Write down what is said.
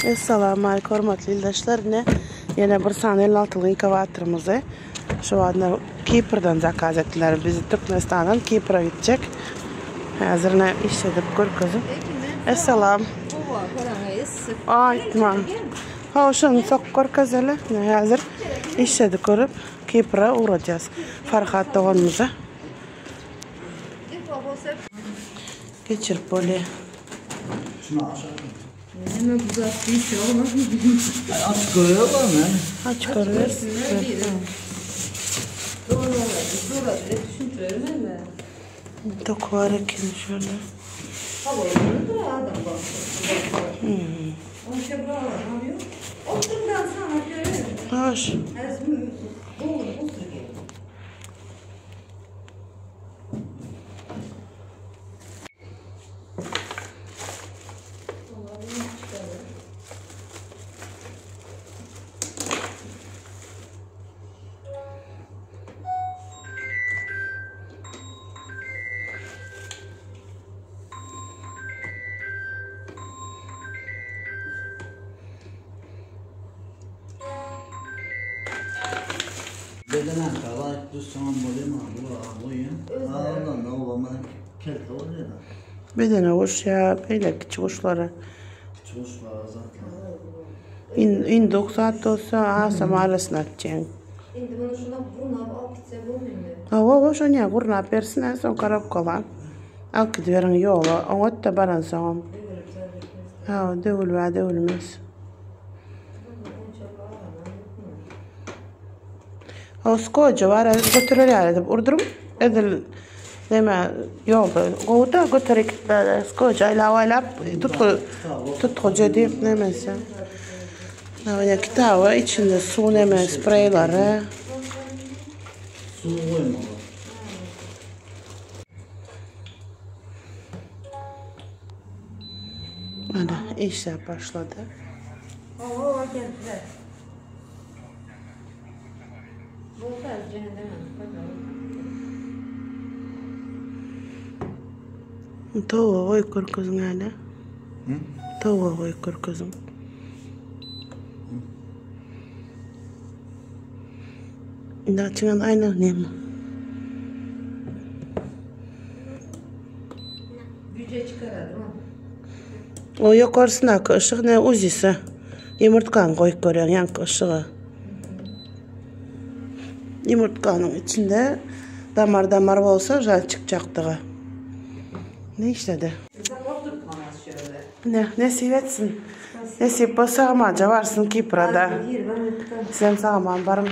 Assalamu alaikum hormatly yoldaşlar. Yine bir saniye 56 ekavatorumuzu şu anda Kipr'dan zakaz ettiler. Bizi Türkmenistan'dan Kipr'a gidecek. Hazır ne iş edip görközüm. Assalam. Tamam. Ha şunu çok görközeli. Hazır iş edip görüp Kipr'a uğrayacağız. Farhat doğanımıza. Geçirip böyle. Ne güzel bir şey olmaz mı? Aç görüyorlar mı? Aç görüyoruz. Dokuvar ekin şöyle. Hoş. Bedenen kadar düz tamam böyle mi bu ya? Ağırdan da olmadan kelte oluyor da. Bedene hoş ya. Böyle küçük hoşları. Çoğuş var zaten. İn 9 saat olsa asam arasına atacaksın. Şimdi bunu şuna burnab al gitse bulmuyor mu? Hava hoş oynaya burnab versin en son karab kalan. Al gidiverin yolu. Onu da baran sağım. Ha devul ve devulmez. Skoca var, götürür yani. Ordurum edil deme yolda. Orada götürük skoca ilavelap tutkucu deyip nemesi. Yani kitaba içinde su neme spreyleri. Su koymalı. Hadi işler başladı. Oo geldiler. Bu tarz cehennem. Tavuğa koy korkuzun hala. Tavuğa koy korkuzun. Daha çıkan aynı ne mi? Güce çıkarır mı? O yukarısındaki ışık ne uzisi. Yumurtkanı koyup görüyorsun yankı ışığı. Yumurtkanın içinde damar olsa jal çıkacaktı. Ne işledi? Ne sivetsin? Nesip olsa amaca varsın Kipra'da. Sen sağman barım.